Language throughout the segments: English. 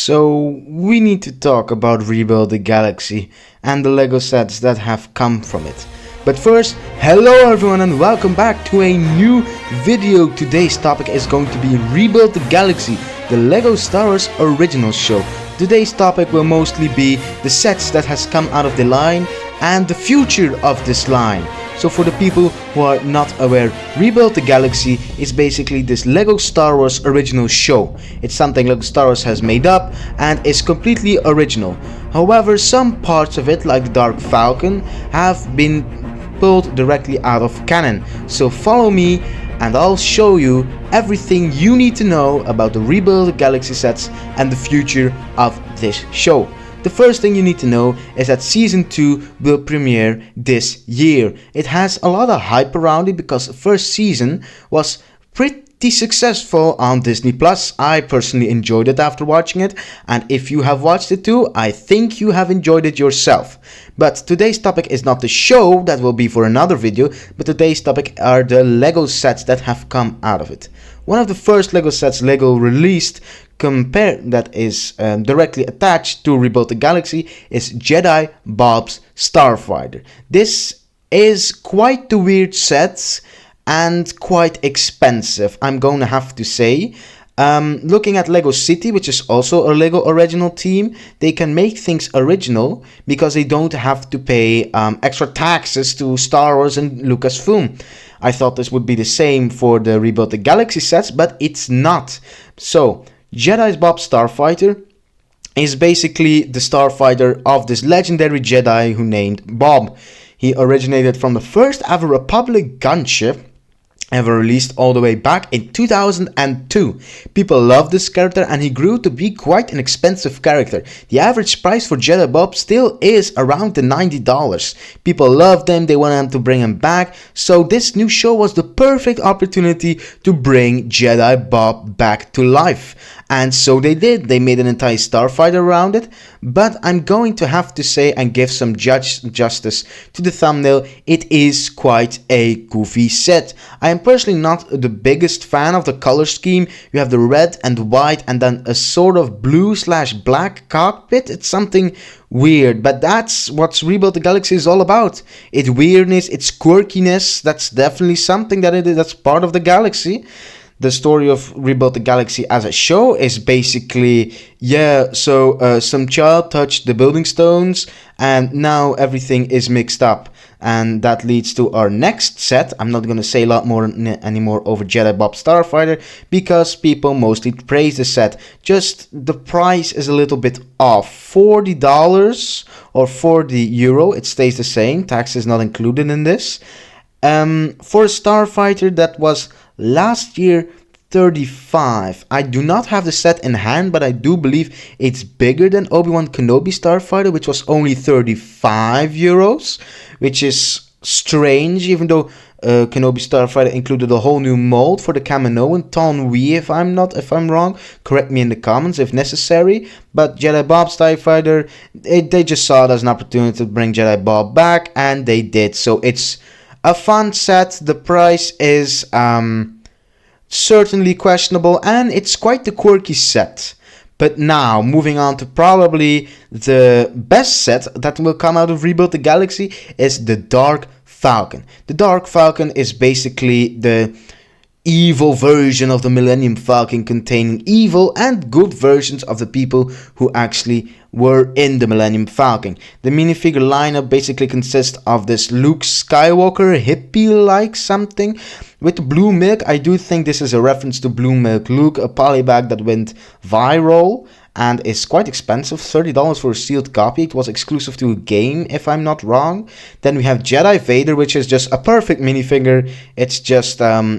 So we need to talk about Rebuild the Galaxy and the LEGO sets that have come from it. But first, hello everyone and welcome back to a new video. Today's topic is going to be Rebuild the Galaxy, the LEGO Star Wars original show. Today's topic will mostly be the sets that has come out of the line and the future of this line. So for the people who are not aware, Rebuild the Galaxy is basically this LEGO Star Wars original show. It's something LEGO Star Wars has made up and is completely original. However, some parts of it, like the Dark Falcon, have been pulled directly out of canon. So follow me and I'll show you everything you need to know about the Rebuild the Galaxy sets and the future of this show. The first thing you need to know is that Season 2 will premiere this year. It has a lot of hype around it because the first season was pretty successful on Disney Plus. I personally enjoyed it after watching it, and if you have watched it too, I think you have enjoyed it yourself. But today's topic is not the show, that will be for another video, but today's topic are the LEGO sets that have come out of it. One of the first LEGO sets LEGO released that is directly attached to Rebuild the Galaxy is Jedi Bob's Starfighter. This is quite the weird set and quite expensive, I'm going to have to say. Looking at Lego City, which is also a LEGO original team, they can make things original because they don't have to pay extra taxes to Star Wars and Lucasfilm. I thought this would be the same for the Rebuild the Galaxy sets, but it's not. So Jedi Bob's Starfighter is basically the starfighter of this legendary Jedi who named Bob. He originated from the first ever Republic gunship ever released all the way back in 2002. People love this character and he grew to be quite an expensive character. The average price for Jedi Bob still is around the $90. People loved him, they wanted to bring him back, so this new show was the perfect opportunity to bring Jedi Bob back to life. And so they did. They made an entire starfighter around it, but I'm going to have to say and give some justice to the thumbnail. It is quite a goofy set. I am personally not the biggest fan of the color scheme. You have the red and white and then a sort of blue/black cockpit. It's something weird, but that's what Rebuild the Galaxy is all about. It's weirdness, it's quirkiness. That's definitely something that's part of the galaxy. The story of Rebuild the Galaxy as a show is basically, some child touched the building stones and now everything is mixed up. And that leads to our next set. I'm not going to say a lot more anymore over Jedi Bob Starfighter because people mostly praise the set. Just the price is a little bit off. $40 or €40. It stays the same. Tax is not included in this. For a Starfighter that was last year $35. I do not have the set in hand, but I do believe it's bigger than Obi-Wan Kenobi Starfighter, which was only €35, which is strange, even though Kenobi Starfighter included a whole new mold for the Kaminoan, Ton Wee, if I'm wrong. Correct me in the comments if necessary. But Jedi Bob Starfighter, they just saw it as an opportunity to bring Jedi Bob back, and they did. So it's a fun set. The price is certainly questionable and it's quite the quirky set. But now, moving on to probably the best set that will come out of Rebuild the Galaxy is the Dark Falcon. The Dark Falcon is basically the evil version of the Millennium Falcon, containing evil and good versions of the people who actually were in the Millennium Falcon. The minifigure lineup basically consists of this Luke Skywalker hippie-like something with blue milk. I do think this is a reference to Blue Milk Luke, a polybag that went viral and is quite expensive, $30 for a sealed copy. It was exclusive to a game, if I'm not wrong. Then we have Jedi Vader, which is just a perfect minifigure. It's just, I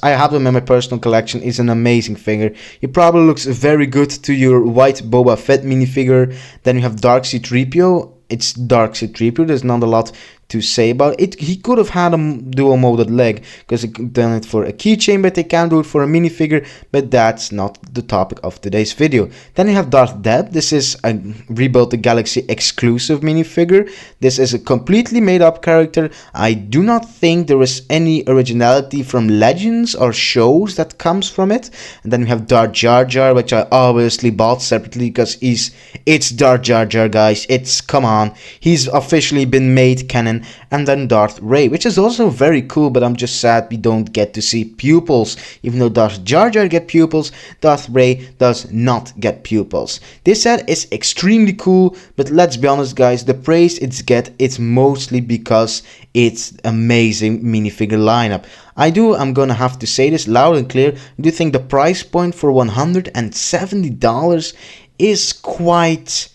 have him in my personal collection. It's an amazing figure. He probably looks very good to your white Boba Fett minifigure. Then we have Dark C-3PO. It's Dark C-3PO. There's not a lot to say about it. He could have had a dual molded leg because he could have done it for a keychain, but they can't do it for a minifigure. But that's not the topic of today's video. Then you have Darth Deb. This is a Rebuild the Galaxy exclusive minifigure. This is a completely made up character. I do not think there is any originality from Legends or shows that comes from it. And then we have Darth Jar Jar, which I obviously bought separately because it's Darth Jar Jar, guys. Come on, he's officially been made canon. And then Darth Rey, which is also very cool, but I'm just sad we don't get to see pupils. Even though Darth Jar Jar get pupils, Darth Rey does not get pupils. This set is extremely cool, but let's be honest, guys, the praise it's mostly because it's amazing minifigure lineup. I'm gonna have to say this loud and clear. I do think the price point for $170 is quite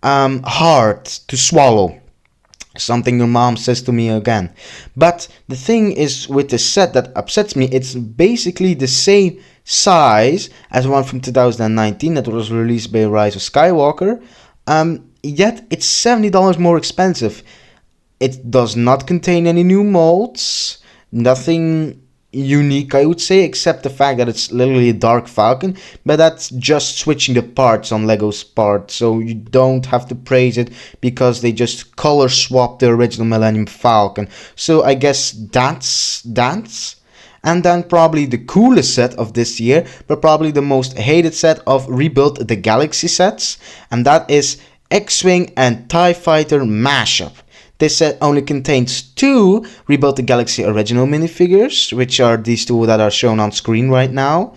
hard to swallow. Something your mom says to me again. But the thing is with the set that upsets me, it's basically the same size as one from 2019 that was released by Rise of Skywalker, yet it's $70 more expensive. It does not contain any new molds, nothing unique, I would say, except the fact that it's literally a Dark Falcon, but that's just switching the parts on Lego's part, so you don't have to praise it because they just color swapped the original Millennium Falcon. So I guess that's. And then probably the coolest set of this year, but probably the most hated set of Rebuild the Galaxy sets, and that is X-Wing and TIE Fighter mashup. This set only contains 2 Rebuild the Galaxy original minifigures, which are these 2 that are shown on screen right now.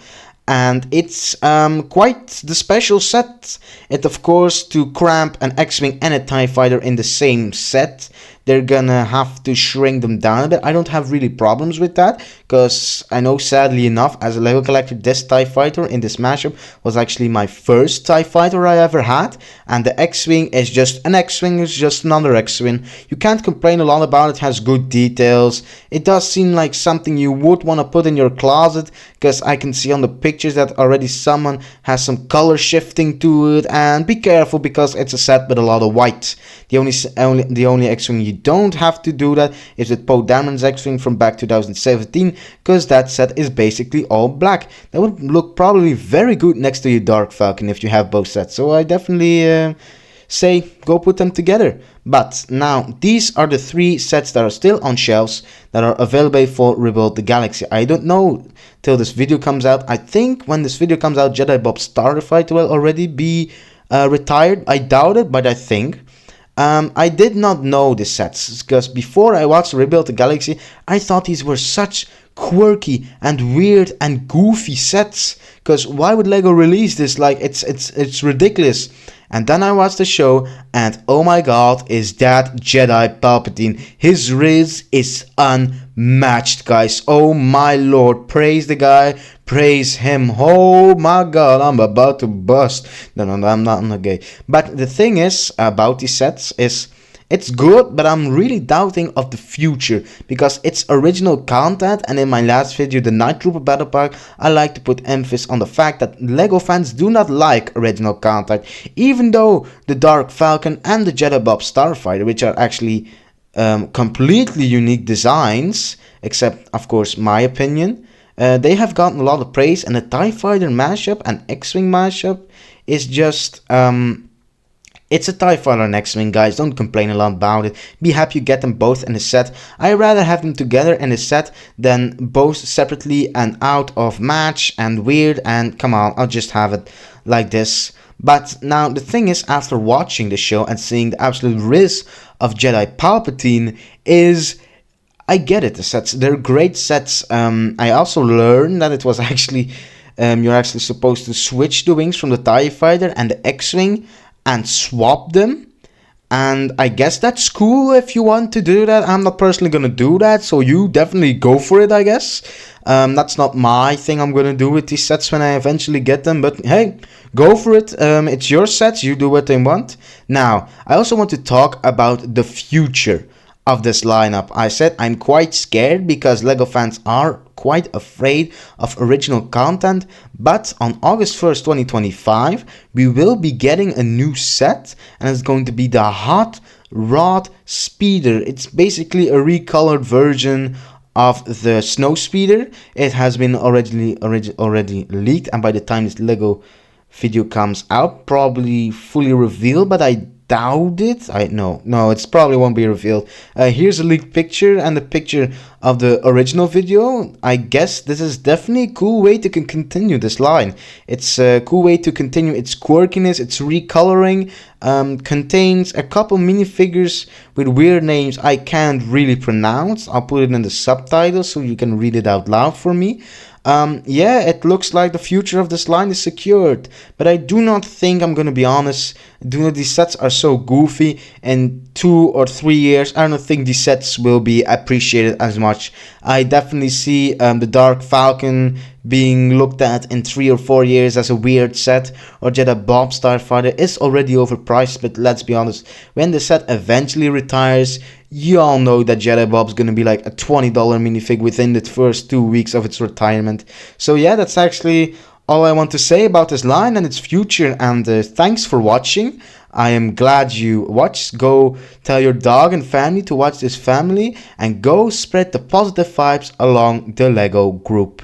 And it's quite the special set. It, of course, to cramp an X-Wing and a TIE Fighter in the same set, they're gonna have to shrink them down a bit. I don't have really problems with that, because I know, sadly enough, as a Lego collector, this TIE Fighter in this mashup was actually my first TIE Fighter I ever had, and the X-Wing is just an X-Wing, it's just another X-Wing. You can't complain a lot about it, has good details. It does seem like something you would want to put in your closet, because I can see on the pictures that already someone has some color shifting to it, and be careful because it's a set with a lot of white. The only X-Wing you don't have to do that is with Poe Dameron's X-Wing from back 2017, because that set is basically all black. That would look probably very good next to your Dark Falcon if you have both sets, so I definitely say go put them together. But now these are the 3 sets that are still on shelves that are available for Rebuild the Galaxy. I don't know till this video comes out. I think when this video comes out, Jedi Bob Starfighter will already be retired. I doubt it, but I think. I did not know the sets, because before I watched Rebuild the Galaxy, I thought these were such quirky and weird and goofy sets, because why would Lego release this? Like, it's ridiculous. And then I watched the show, and oh my god, is that Jedi Palpatine. His riz is unmatched, guys. Oh my lord, praise the guy, praise him. Oh my god, I'm about to bust. No, I'm not gay. But the thing is about these sets is, it's good, but I'm really doubting of the future, because it's original content, and in my last video, the Night Trooper Battle Pack, I like to put emphasis on the fact that Lego fans do not like original content, even though the Dark Falcon and the Jedi Bob Starfighter, which are actually completely unique designs, except of course my opinion, they have gotten a lot of praise, and the TIE Fighter mashup and X-Wing mashup is just it's a TIE Fighter and X-Wing, guys. Don't complain a lot about it. Be happy you get them both in a set. I rather have them together in a set than both separately and out of match and weird, and come on, I'll just have it like this. But now the thing is, after watching the show and seeing the absolute riz of Jedi Palpatine, is I get it. The sets, they're great sets. I also learned that it was actually you're actually supposed to switch the wings from the TIE Fighter and the X-Wing and swap them, and I guess that's cool if you want to do that. I'm not personally gonna do that, so you definitely go for it, I guess. That's not my thing I'm gonna do with these sets when I eventually get them, but hey, go for it. It's your sets, you do what they want. Now, I also want to talk about the future of this lineup. I said I'm quite scared because LEGO fans are quite afraid of original content, but on August 1st, 2025, we will be getting a new set, and it's going to be the Hot Rod Speeder. It's basically a recolored version of the Snow Speeder. It has been already leaked, and by the time this LEGO video comes out, probably fully revealed, but I doubt it. No, it's probably won't be revealed. Here's a leaked picture and a picture of the original video. I guess this is definitely a cool way to continue this line. It's a cool way to continue its quirkiness, its recoloring. Contains a couple minifigures with weird names I can't really pronounce. I'll put it in the subtitles so you can read it out loud for me. Yeah, it looks like the future of this line is secured, but I do not think, I'm gonna be honest, these sets are so goofy. In 2 or 3 years, I don't think these sets will be appreciated as much. I definitely see the Dark Falcon being looked at in 3 or 4 years as a weird set, or Jedi Bob Starfighter is already overpriced, but let's be honest, when the set eventually retires, you all know that Jedi Bob's gonna be like a $20 minifig within the first 2 weeks of its retirement. So yeah, that's actually all I want to say about this line and its future, and thanks for watching. I am glad you watched. Go tell your dog and family to watch this family, and go spread the positive vibes along the LEGO group.